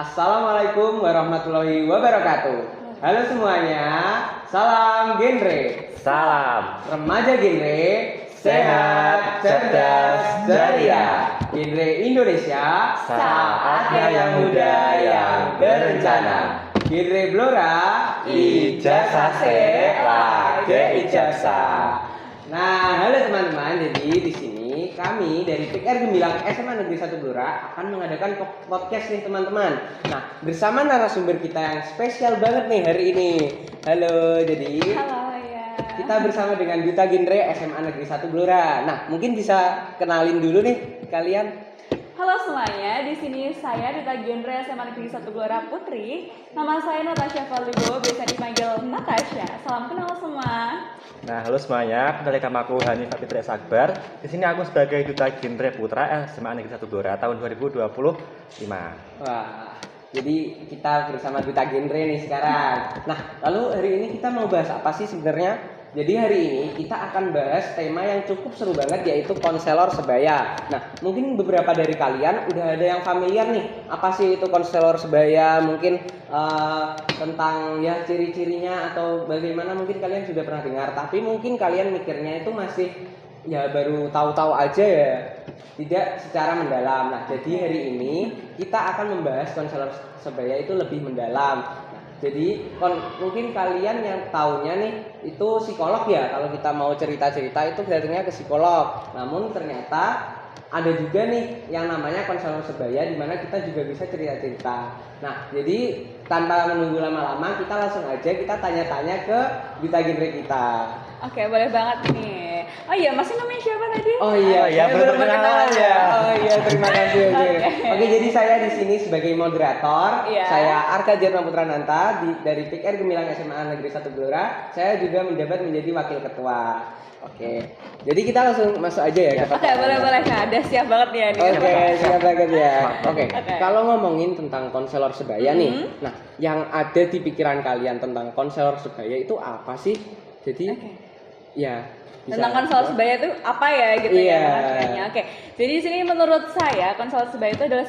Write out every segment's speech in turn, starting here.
Assalamualaikum warahmatullahi wabarakatuh. Halo semuanya, salam genre. Salam. Remaja genre, sehat, cerdas, ceria. Genre Indonesia, saatnya yang muda yang berencana. Genre Blora, ijazah lage ijazah. Nah, halo teman-teman. Jadi di sini kami dari PIKR Gemilang SMA Negeri 1 Blora akan mengadakan podcast nih teman-teman. Nah, bersama narasumber kita yang spesial banget nih hari ini. Halo, Halo ya. kita bersama dengan Duta Genre SMA Negeri 1 Blora. Nah, mungkin bisa kenalin dulu nih kalian. Halo semuanya, di sini saya Duta Genre SMA Negeri 1 Blora Putri. Nama saya Natasha Valugo, biasa dipanggil Natasha. Salam kenal semua. Nah, halo semuanya. Kenalkan nama aku Hanif Fitri Akbar. Di sini aku sebagai Duta Genre Putra SMA Negeri 1 Blora tahun 2025. Wah, jadi kita bersama Duta Genre nih sekarang. Nah, lalu hari ini kita mau bahas apa sih sebenarnya? Jadi hari ini kita akan bahas tema yang cukup seru banget, yaitu konselor sebaya. Nah, mungkin beberapa dari kalian udah ada yang familiar nih, apa sih itu konselor sebaya? Mungkin tentang ya ciri-cirinya atau bagaimana mungkin kalian sudah pernah dengar. Tapi mungkin kalian mikirnya itu masih ya baru tahu-tahu aja ya, tidak secara mendalam. Nah, jadi hari ini kita akan membahas konselor sebaya itu lebih mendalam. Jadi mungkin kalian yang taunya nih itu psikolog ya, kalau kita mau cerita-cerita itu datangnya ke psikolog. Namun ternyata ada juga nih yang namanya konselor sebaya di mana kita juga bisa cerita-cerita. Nah, jadi tanpa menunggu lama-lama kita langsung aja kita tanya-tanya ke Duta Genre kita. Oke, boleh banget nih. Oh iya, masih namanya siapa tadi? Oh iya, ya, belum perkenalan ya. Oh iya, terima kasih. Oke. Oke, jadi saya di sini sebagai moderator. Iya. Saya Arka Jatma Putra Nanta dari PIKR Gemilang SMA Negeri 1 Blora. Saya juga menjabat menjadi wakil ketua. Oke. Jadi kita langsung masuk aja ya. Oke, boleh Kak. Udah siap banget ya nih. Oke, siap banget ya. Oke. Oke. Kalau ngomongin tentang konselor sebaya nih. Nah, yang ada di pikiran kalian tentang konselor sebaya itu apa sih? Jadi Oke. ya Tentang konselor sebaya itu apa ya gitu Iya. ya pengertiannya. Oke. Jadi di sini menurut saya konselor sebaya itu adalah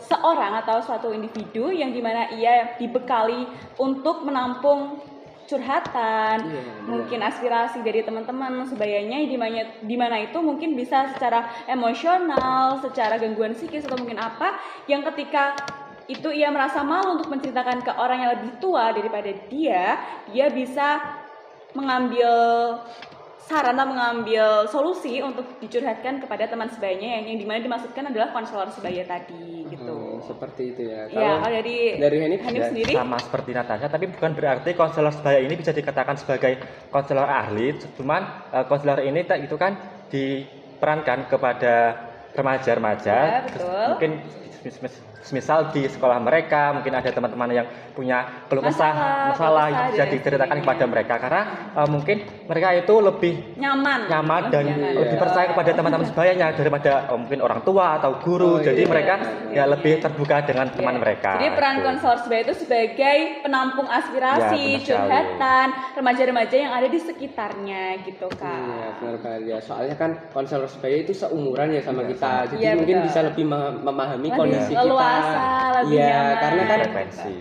seorang atau suatu individu yang dimana ia dibekali untuk menampung curhatan, mungkin aspirasi dari teman-teman sebayanya di mana itu mungkin bisa secara emosional, secara gangguan psikis atau mungkin apa yang ketika itu ia merasa malu untuk menceritakan ke orang yang lebih tua daripada dia bisa mengambil saran atau mengambil solusi untuk dicurhatkan kepada teman sebayanya yang dimana dimaksudkan adalah konselor sebaya tadi gitu. Seperti itu ya. Iya, kalau dari Hanif sendiri Sama seperti Natasha, tapi bukan berarti konselor sebaya ini bisa dikatakan sebagai konselor ahli. Cuman konselor ini itu kan diperankan kepada remaja-remaja. Ya, betul. Mungkin misal di sekolah mereka mungkin ada teman-teman yang punya keluh kesah masalah yang bisa diceritakan kepada mereka karena mungkin mereka itu lebih nyaman dan lebih percaya kepada teman-teman sebayanya daripada mungkin orang tua atau guru. Jadi mereka ya lebih terbuka dengan teman mereka. Jadi peran konselor sebaya itu sebagai penampung aspirasi, curhatan remaja-remaja yang ada di sekitarnya gitu Kak. Iya, benar banget ya. Soalnya kan konselor sebaya itu seumuran ya sama kita. Jadi Iya, mungkin betul. bisa lebih memahami Lebih kondisi kita. lebih Iya, nyaman. karena kan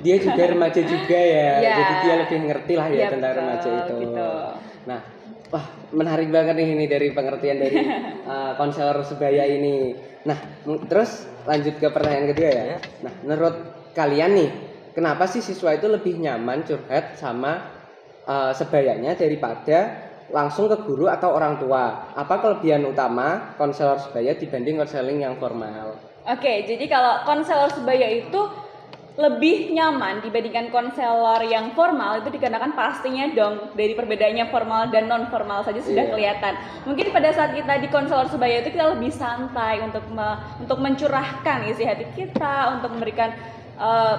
dia juga remaja juga ya. Iya. Jadi dia lebih ngerti lah ya Iya, tentang betul, remaja itu. gitu. Nah, wah, menarik banget nih ini dari pengertian dari konselor sebaya ini. Nah, terus lanjut ke pertanyaan kedua ya. Nah, menurut kalian nih, kenapa sih siswa itu lebih nyaman curhat sama sebayanya daripada langsung ke guru atau orang tua? Apa kelebihan utama konselor sebaya dibanding konseling yang formal? Oke, jadi kalau konselor sebaya itu lebih nyaman dibandingkan konselor yang formal itu dikarenakan pastinya dong dari perbedaannya formal dan non formal saja sudah kelihatan. Mungkin pada saat kita di konselor sebaya itu kita lebih santai untuk mencurahkan isi hati kita, untuk memberikan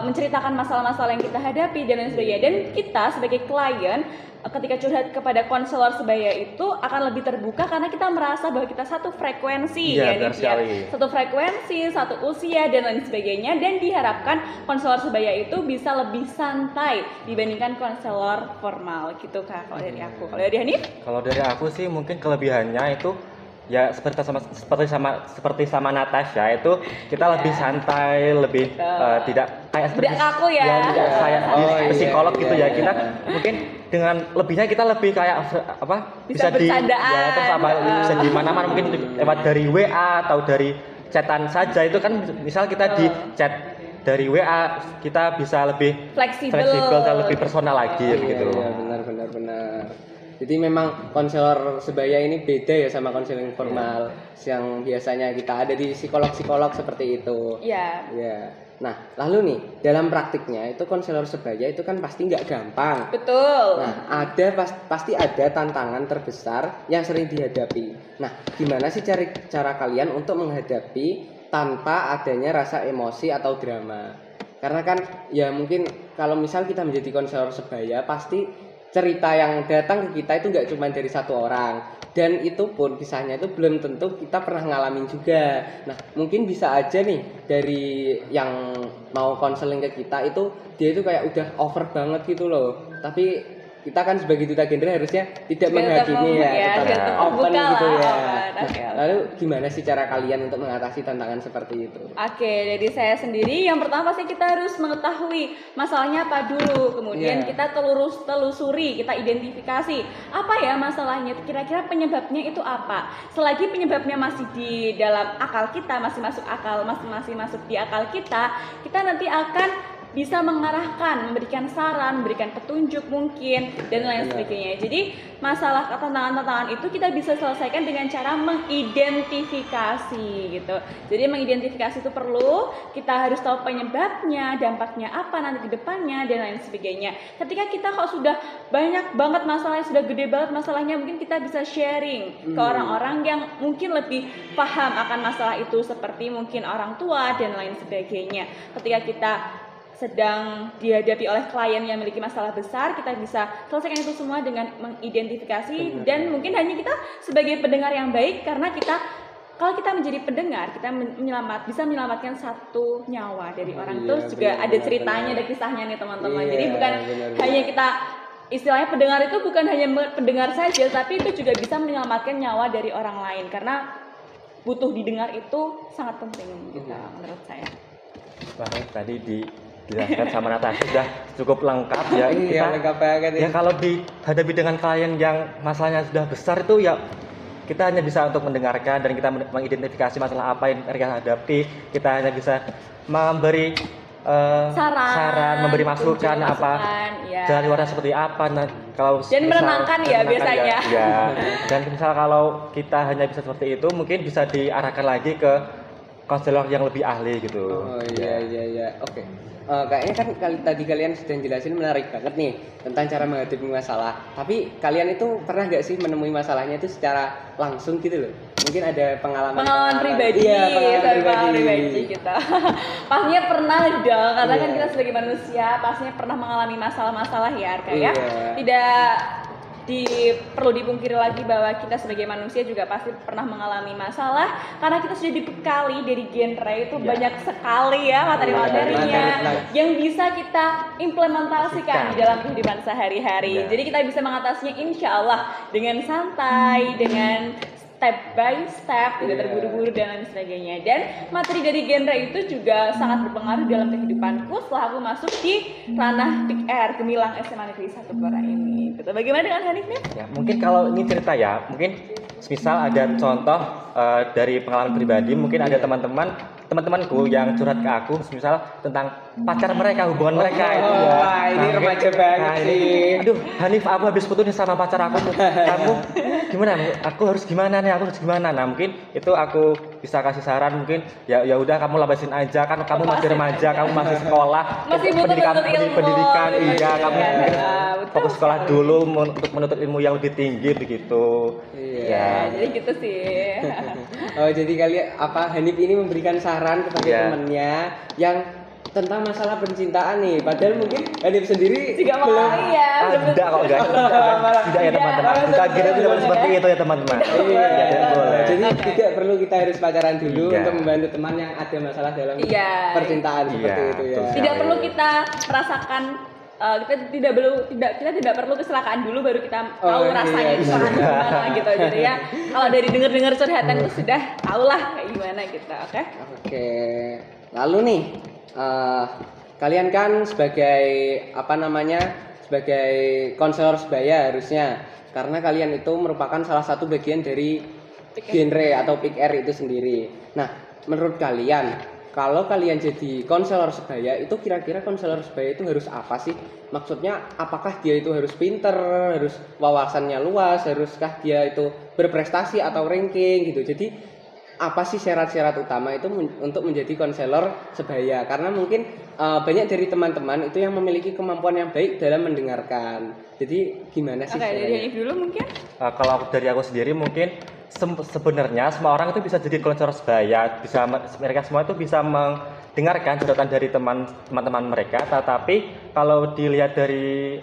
menceritakan masalah-masalah yang kita hadapi dan lain sebagainya. Dan kita sebagai klien ketika curhat kepada konselor sebaya itu akan lebih terbuka karena kita merasa bahwa kita satu frekuensi satu frekuensi, satu usia dan lain sebagainya, dan diharapkan konselor sebaya itu bisa lebih santai dibandingkan konselor formal gitu Kak. Kalau dari aku. Kalau dari Hanif? Kalau dari aku sih mungkin kelebihannya itu ya seperti sama Natasha itu kita lebih santai, lebih tidak kayak seperti tidak kaku ya, tidak kayak psikolog gitu ya. Kita mungkin dengan lebihnya kita lebih kayak bisa bercandaan, ya, terus bisa di mana-mana, mungkin lewat dari WA atau dari chatan saja. Itu kan misal kita di chat dari WA kita bisa lebih fleksibel dan lebih personal lagi gitu. Iya, benar. Jadi memang konselor sebaya ini beda ya sama konseling formal yang biasanya kita ada di psikolog-psikolog seperti itu. Iya. Iya. Nah, lalu nih dalam praktiknya itu konselor sebaya itu kan pasti nggak gampang. Betul. Nah, pasti ada tantangan terbesar yang sering dihadapi. Nah, gimana sih cara kalian untuk menghadapi tanpa adanya rasa emosi atau drama? Karena kan ya mungkin kalau misal kita menjadi konselor sebaya pasti cerita yang datang ke kita itu nggak cuma dari satu orang, dan itu pun kisahnya itu belum tentu kita pernah ngalamin juga. Nah, mungkin bisa aja nih dari yang mau konseling ke kita itu dia itu kayak udah over banget gitu loh, tapi kita kan sebagai duta genre harusnya tidak menghakimi tetap open gitu ya. Nah, lalu gimana sih cara kalian untuk mengatasi tantangan seperti itu? Oke, jadi saya sendiri yang pertama pasti kita harus mengetahui masalahnya apa dulu, kemudian kita telusuri, kita identifikasi apa ya masalahnya, kira-kira penyebabnya itu apa. Selagi penyebabnya masih di dalam akal kita, masih masuk di akal kita nanti akan bisa mengarahkan, memberikan saran, memberikan petunjuk mungkin dan lain sebagainya. Jadi masalah tantangan-tantangan itu kita bisa selesaikan dengan cara mengidentifikasi gitu. Jadi mengidentifikasi itu perlu, kita harus tahu penyebabnya, dampaknya apa nanti ke depannya dan lain sebagainya. Ketika kita kok sudah banyak banget masalahnya, sudah gede banget masalahnya, mungkin kita bisa sharing ke orang-orang yang mungkin lebih paham akan masalah itu, seperti mungkin orang tua dan lain sebagainya. Ketika kita sedang dihadapi oleh klien yang memiliki masalah besar, kita bisa selesaikan itu semua dengan mengidentifikasi. Dan mungkin hanya kita sebagai pendengar yang baik, karena kalau kita menjadi pendengar, kita bisa menyelamatkan satu nyawa dari orang. Terus juga ada ceritanya, ada kisahnya nih teman-teman. Jadi bukan hanya kita, istilahnya pendengar itu bukan hanya pendengar saja, tapi itu juga bisa menyelamatkan nyawa dari orang lain, karena butuh didengar itu sangat penting gitu, menurut saya. Wah, tadi dijelaskan sama Natasha sudah cukup lengkap ya. Iya, lengkap banget ya. Kalau dihadapi dengan klien yang masalahnya sudah besar itu ya kita hanya bisa untuk mendengarkan dan kita mengidentifikasi masalah apa yang mereka hadapi. Kita hanya bisa memberi saran, memberi masukan apa jalan keluarnya seperti apa. Nah, kalau dan menenangkan ya biasanya. Ya. Dan misal kalau kita hanya bisa seperti itu, mungkin bisa diarahkan lagi ke konselor yang lebih ahli gitu. Oh iya. Oke. Kayaknya kan tadi kalian sudah jelasin menarik banget nih tentang cara menghadapi masalah. Tapi kalian itu pernah nggak sih menemui masalahnya itu secara langsung gitu loh? Mungkin ada pengalaman pribadi, pengalaman pribadi kita. Pastinya pernah dong, karena kan kita sebagai manusia pastinya pernah mengalami masalah-masalah ya, Arka ya. Tidak perlu dipungkiri lagi bahwa kita sebagai manusia juga pasti pernah mengalami masalah, karena kita sudah dibekali dari genre itu banyak sekali ya materi-materinya yang bisa kita implementasikan di dalam kehidupan sehari-hari. Jadi kita bisa mengatasinya insya Allah dengan santai, dengan step by step, tidak terburu-buru dan lain sebagainya. Dan materi dari genre itu juga sangat berpengaruh dalam kehidupanku setelah aku masuk di ranah Big Air Gemilang SMA Negeri 1 Blora ini. Gitu. Bagaimana dengan Hanif nih? Ya, mungkin kalau ini cerita ya, mungkin misal ada contoh dari pengalaman pribadi, mungkin ada teman-temanku yang curhat ke aku, misal tentang pacar mereka, hubungan mereka itu ya. Wah, ini remaja banget sih. Aduh, Hanif, aku habis putus nih sama pacar aku. Kamu gimana? Aku harus gimana nih? Nah, mungkin itu aku bisa kasih saran, mungkin ya udah kamu labasin aja, kan kamu masih remaja, kamu masih sekolah, masih pendidikan, iya, kamu fokus sekolah dulu untuk menuntut ilmu yang lebih tinggi begitu. Iya, jadi gitu sih. Oh, jadi kalian Hanif ini memberikan saran kepada temannya yang tentang masalah percintaan nih, padahal mungkin Hanif sendiri juga belum tidak kok guys. Tidak ya teman-teman. Kita kira tidak seperti itu ya teman-teman. Jadi tidak perlu kita harus pacaran dulu untuk membantu teman yang ada masalah dalam percintaan seperti itu ya. Tidak perlu kita merasakan kita tidak perlu kecelakaan dulu baru kita tahu rasanya iya, itu gimana gitu. Jadi ya kalau dari dengar curhatan itu sudah tahulah kayak gimana gitu. Oke. Lalu nih kalian kan sebagai sebagai konselor sebaya harusnya, karena kalian itu merupakan salah satu bagian dari genre atau Pick R itu sendiri. Nah, menurut kalian, kalau kalian jadi konselor sebaya, itu kira-kira konselor sebaya itu harus apa sih? Maksudnya, apakah dia itu harus pinter, harus wawasannya luas, haruskah dia itu berprestasi atau ranking gitu. Jadi, apa sih syarat-syarat utama itu untuk menjadi konselor sebaya? Karena mungkin banyak dari teman-teman itu yang memiliki kemampuan yang baik dalam mendengarkan. Jadi, gimana sih? Oke, dari Hanif dulu mungkin? Kalau dari aku sendiri mungkin sebenarnya semua orang itu bisa jadi konselor sebaya, mereka semua itu bisa mendengarkan curhatan dari teman-teman mereka, tetapi kalau dilihat dari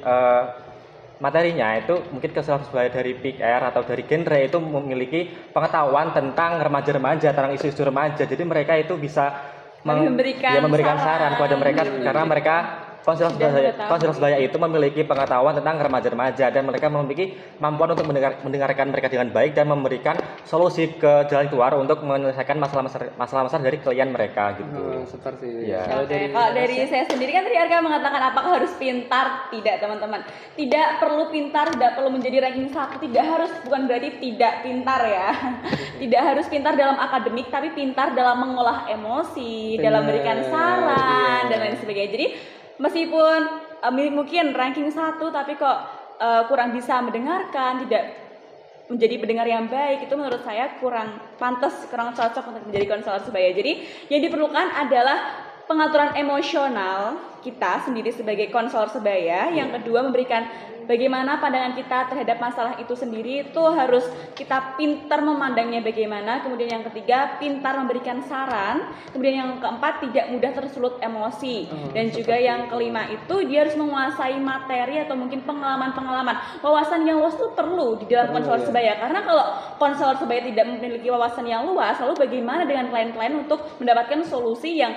materinya itu mungkin konselor sebaya dari Pick R atau dari genre itu memiliki pengetahuan tentang remaja-remaja, tentang isu-isu remaja, jadi mereka itu bisa memberikan saran kepada mereka karena mereka konselor sebaya itu memiliki pengetahuan tentang remaja-remaja dan mereka memiliki kemampuan untuk mendengarkan mereka dengan baik dan memberikan solusi ke jalan keluar untuk menyelesaikan masalah-masalah dari klien mereka gitu. Seperti ya. Kalau dari saya sendiri kan tadi Arka mengatakan apakah harus pintar? Tidak, teman-teman. Tidak perlu pintar, tidak perlu menjadi ranking 1, tidak harus, bukan berarti tidak pintar ya. Tidak harus pintar dalam akademik, tapi pintar dalam mengolah emosi, dalam memberikan saran dan lain sebagainya. Jadi meskipun mungkin ranking 1 tapi kok kurang bisa mendengarkan, tidak menjadi pendengar yang baik, itu menurut saya kurang pantas, kurang cocok untuk menjadi konselor sebaya. Jadi yang diperlukan adalah pengaturan emosional kita sendiri sebagai konselor sebaya. Yang kedua, memberikan bagaimana pandangan kita terhadap masalah itu sendiri, itu harus kita pintar memandangnya bagaimana. Kemudian yang ketiga, pintar memberikan saran. Kemudian yang keempat, tidak mudah tersulut emosi. Dan juga yang kelima itu dia harus menguasai materi atau mungkin pengalaman-pengalaman. Wawasan yang luas itu perlu di dalam konselor sebaya. Karena kalau konselor sebaya tidak memiliki wawasan yang luas, lalu bagaimana dengan klien-klien untuk mendapatkan solusi yang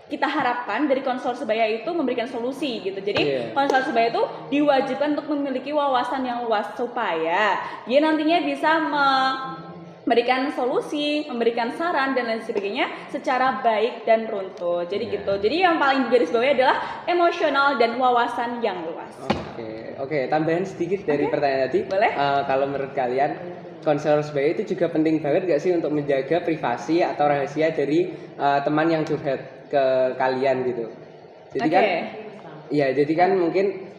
kita harapkan dari konselor sebaya itu memberikan solusi gitu. Jadi konselor sebaya itu diwajibkan untuk memiliki wawasan yang luas supaya dia nantinya bisa memberikan solusi, memberikan saran dan lain sebagainya secara baik dan runtut. Jadi gitu. Jadi yang paling digarisbawahi adalah emosional dan wawasan yang luas. Oke, tambahan sedikit dari pertanyaan tadi. Boleh? Kalau menurut kalian konselor sebaya itu juga penting banget gak sih untuk menjaga privasi atau rahasia dari teman yang curhat ke kalian gitu. Jadi kan mungkin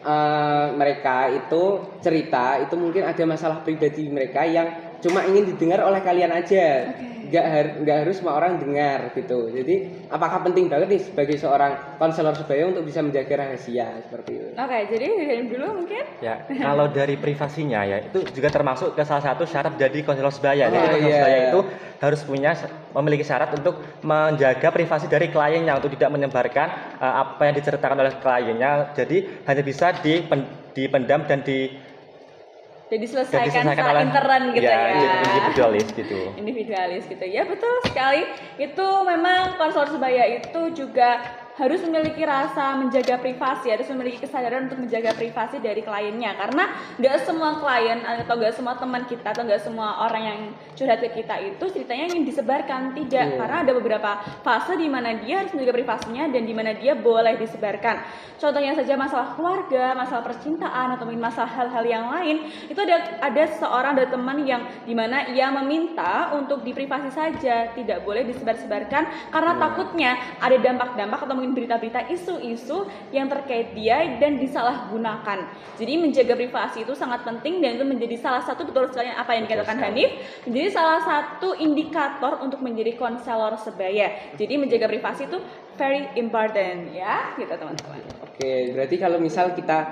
mereka itu cerita itu mungkin ada masalah pribadi mereka yang cuma ingin didengar oleh kalian aja. Nggak harus semua orang dengar gitu. Jadi apakah penting banget nih sebagai seorang konselor sebaya untuk bisa menjaga rahasia seperti itu? Jadi dari dulu mungkin? Ya, kalau dari privasinya ya itu juga termasuk ke salah satu syarat jadi konselor sebaya. Jadi konselor sebaya itu harus memiliki syarat untuk menjaga privasi dari kliennya, untuk tidak menyebarkan apa yang diceritakan oleh kliennya. Jadi hanya bisa dipendam dan diselesaikan secara intern gitu ya. Individualis gitu. Ya betul sekali. Itu memang konselor sebaya itu juga harus memiliki rasa menjaga privasi, harus memiliki kesadaran untuk menjaga privasi dari kliennya, karena nggak semua klien atau nggak semua teman kita atau nggak semua orang yang curhat ke kita itu ceritanya ingin disebarkan, tidak, karena ada beberapa fase di mana dia harus menjaga privasinya dan di mana dia boleh disebarkan. Contohnya saja masalah keluarga, masalah percintaan atau masalah hal-hal yang lain, itu ada seorang dari teman yang di mana ia meminta untuk di privasi saja, tidak boleh disebar-sebarkan karena takutnya ada dampak-dampak atau berita-berita isu-isu yang terkait dia dan disalahgunakan. Jadi menjaga privasi itu sangat penting dan itu menjadi salah satu, betul sekali apa yang dikatakan Hanif, menjadi salah satu indikator untuk menjadi konselor sebaya. Jadi menjaga privasi itu very important ya, gitu teman-teman. Oke, berarti kalau misal kita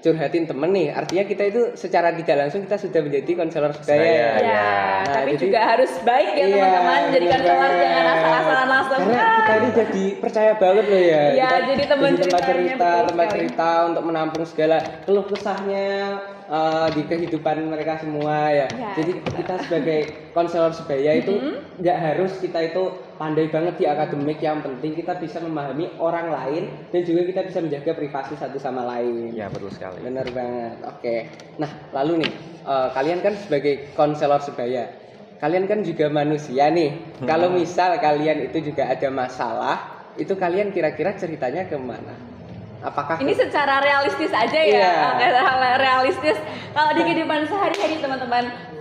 curhatin temen nih, artinya kita itu secara tidak langsung kita sudah menjadi konselor sebaya. Nah, tapi juga harus baik ya teman-teman, jadi konselor jangan asal-asalan langsung. Karena kita ini jadi percaya banget loh ya. Iya, jadi tempat cerita untuk menampung segala keluh kesahnya di kehidupan mereka semua ya. Jadi kita sebagai konselor sebaya itu nggak harus kita itu pandai banget di akademik, yang penting kita bisa memahami orang lain dan juga kita bisa menjaga privasi satu sama lain. Ya, betul sekali. Benar banget. Oke. Nah, lalu nih, kalian kan sebagai konselor sebaya, kalian kan juga manusia nih. Kalau misal kalian itu juga ada masalah, itu kalian kira-kira ceritanya kemana? Apakah ini secara realistis aja ya? Iya. Realistis. Kalau di kehidupan sehari-hari teman-teman,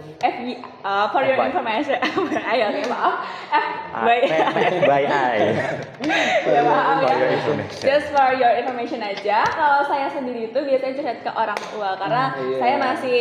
for your information, ayo maaf, by I. Ya maaf For your ya. information. Just for your information aja. Kalau saya sendiri itu biasanya curhat ke orang tua karena saya masih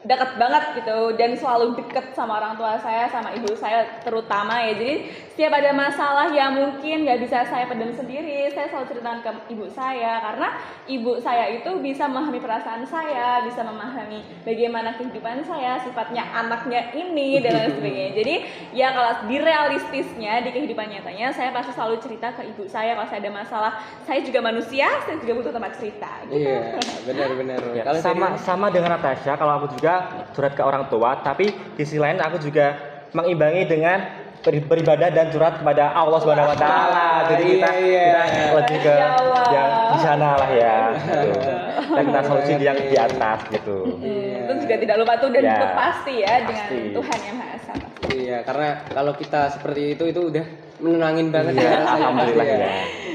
dekat banget gitu dan selalu deket sama orang tua saya, sama ibu saya terutama ya. Jadi setiap ada masalah yang mungkin nggak bisa saya pendam sendiri, saya selalu ceritakan ke ibu saya karena ibu saya itu bisa memahami perasaan saya, bisa memahami bagaimana kehidupan saya, sifatnya anaknya ini dan lain sebagainya. Jadi ya kalau di realistisnya, di kehidupan nyatanya, saya pasti selalu cerita ke ibu saya kalau saya ada masalah. Saya juga manusia, saya juga butuh tempat cerita. Gitu. Iya, benar-benar. Ya, Kalau sama dengan Natasha, kalau aku juga curhat ke orang tua, tapi di sisi lain aku juga mengimbangi dengan beribadah dan curhat kepada Allah Subhanahu wa taala. Jadi kita lebih ke yang di sana lah ya. Gitu. Dan kita solusi yang di atas gitu. Itu juga tidak lupa tuh dan itu pasti ya dengan Tuhan yang Maha Esa. Iya, karena kalau kita seperti itu udah menenangin banget Iya, rasanya. alhamdulillah ya.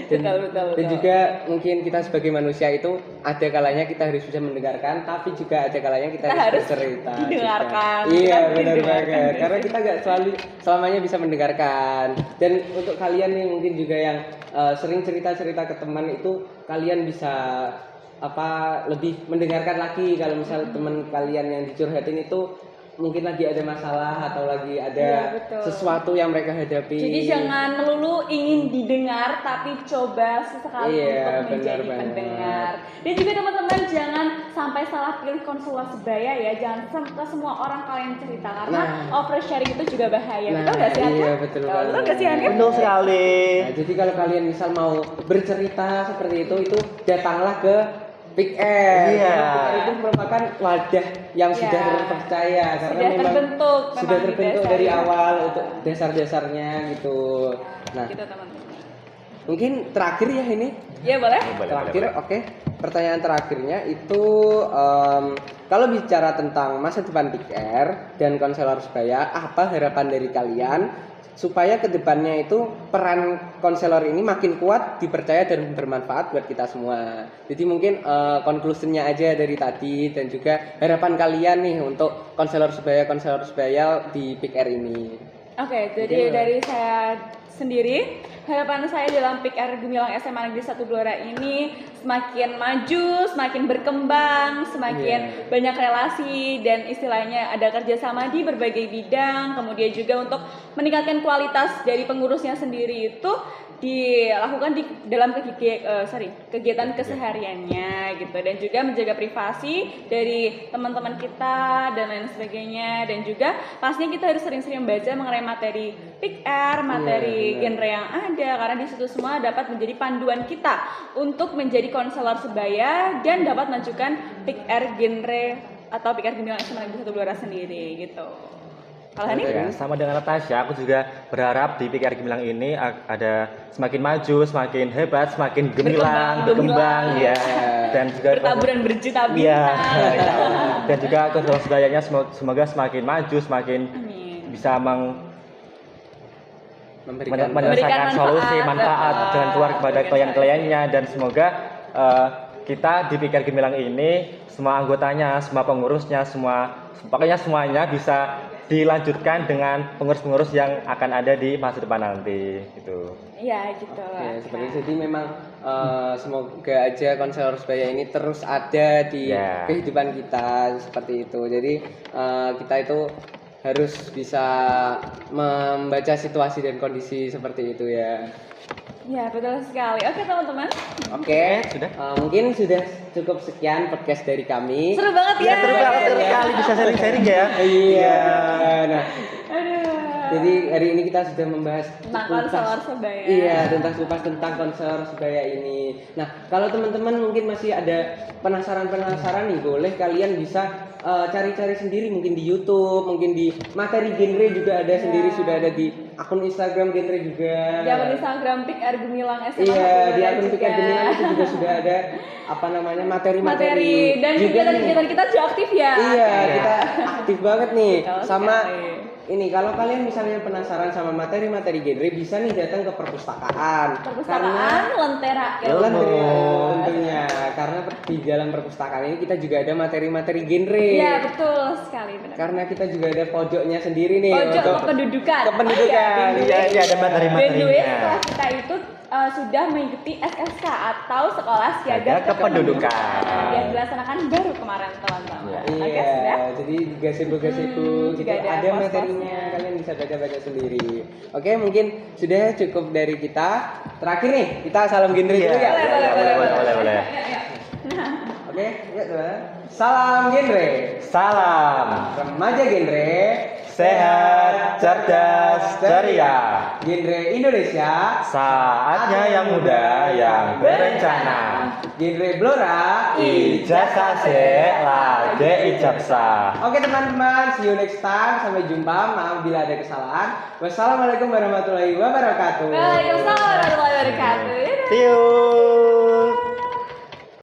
Betul. Dan juga mungkin kita sebagai manusia itu ada kalanya kita harus bisa mendengarkan, tapi juga ada kalanya kita harus bercerita. Didengarkan. Juga. Iya, Kita benar didengarkan. banget. Karena kita nggak selamanya bisa mendengarkan. Dan untuk kalian nih mungkin juga yang sering cerita-cerita ke teman itu, kalian bisa lebih mendengarkan lagi kalau misal teman kalian yang dicurhatin itu mungkin lagi ada masalah atau lagi ada sesuatu yang mereka hadapi. Jadi jangan melulu ingin didengar, tapi coba sesekali untuk menjadi pendengar. Dan juga teman-teman jangan sampai salah pilih konselor sebaya ya. Jangan ke semua orang kalian cerita karena oversharing itu juga bahaya. Betul nggak sih Anda? Iya, betul banget. Betul nggak sih Anda? Betul sekali. Nah, jadi kalau kalian misal mau bercerita seperti itu datanglah ke PIKR. Iya. PIKR itu merupakan wadah yang sudah terpercaya karena memang sudah terbentuk dari awal untuk dasar-dasarnya gitu. Nah, gitu teman-teman. mungkin terakhir ya ini. Ya boleh. Terakhir, oke. Pertanyaan terakhirnya itu kalau bicara tentang masa depan PIKR dan konselor sebaya, apa harapan dari kalian supaya kedepannya itu peran konselor ini makin kuat, dipercaya dan bermanfaat buat kita semua. Jadi mungkin conclusionnya aja dari tadi dan juga harapan kalian nih untuk konselor sebaya di PIKR ini. Oke, jadi dari saya sendiri, harapan saya dalam PIKR Gemilang SMA Negeri 1 Blora ini semakin maju, semakin berkembang, semakin banyak relasi dan istilahnya ada kerjasama di berbagai bidang. Kemudian juga untuk meningkatkan kualitas dari pengurusnya sendiri itu dilakukan di dalam kegiatan kesehariannya gitu, dan juga menjaga privasi dari teman-teman kita dan lain sebagainya. Dan juga pastinya kita harus sering-sering baca mengenai materi PIKR, materi genre yang ada, karena di situ semua dapat menjadi panduan kita untuk menjadi konselor sebaya dan dapat mengajukan PIKR genre atau PIKR Gemilang SMA Negeri 1 Blora sendiri gitu. Kalau Hani? Ya, sama dengan Natasha, aku juga berharap di PIKR Gemilang ini ada semakin maju, semakin hebat, semakin gemilang, berkembang ya. Dan juga bertaburan berjuta bintang. Ya. Dan juga konselor sebayanya semoga semakin maju, semakin bisa menyelesaikan solusi manfaat dengan keluar kepada klien-kliennya, dan semoga kita di PIKR Gemilang ini semua anggotanya, semua pengurusnya, pokoknya semuanya bisa dilanjutkan dengan pengurus-pengurus yang akan ada di masa depan nanti gitu. Iya gitu. Ya, seperti itu. Jadi memang semoga aja konselor sebaya ini terus ada di kehidupan kita seperti itu. Jadi kita itu harus bisa membaca situasi dan kondisi seperti itu ya. Ya betul sekali. Oke teman-teman. Oke, sudah. Mungkin sudah cukup sekian podcast dari kami. Seru banget ya. Seru banget sekali bisa sharing-sharing ya. Iya. Nah, Jadi hari ini kita sudah membahas tentang konselor sebaya. Iya, tentang konselor sebaya ini. Nah, kalau teman-teman mungkin masih ada penasaran nih, boleh kalian bisa cari-cari sendiri, mungkin di YouTube, mungkin di materi genre juga ada sendiri, sudah ada di akun Instagram genre juga. Di akun Instagram Pik R Gumilang SMA. Iya, di akun Pik R Gumilang itu juga sudah ada materi-materi dan juga kegiatan kita juga aktif ya. Iya, kita aktif banget nih. Betul Sama sekali. ini, kalau kalian misalnya penasaran sama materi-materi genre, bisa nih datang ke perpustakaan. Lentera Ilmu tentunya, karena di dalam perpustakaan ini kita juga ada materi-materi genre. Iya, betul sekali, benar. Karena kita juga ada pojoknya sendiri nih. Pojok untuk kependudukan. Kependudukan. Iya, ada materi-materinya. Setelah kita itu sudah mengikuti SSK atau Sekolah Siaga Kependudukan. yang dilaksanakan baru kemarin, teman-teman. Oke, Iya, sudah. jadi gazebo gitu juga ada ada pos-posnya. materinya, kalian bisa baca-baca sendiri. Oke, mungkin sudah cukup dari kita. Terakhir nih, kita salam genre dulu ya. Boleh. Oke, yuk teman. Salam genre. Salam. Remaja genre. Sehat, cerdas, ceria. Genre Indonesia. Saatnya yang muda, yang berencana. Genre Blora. Ijazah se, lage ijabsa. Oke teman-teman, see you next time. Sampai jumpa. Maaf bila ada kesalahan. Wassalamualaikum warahmatullahi wabarakatuh. Waalaikumsalam warahmatullahi wabarakatuh. See you.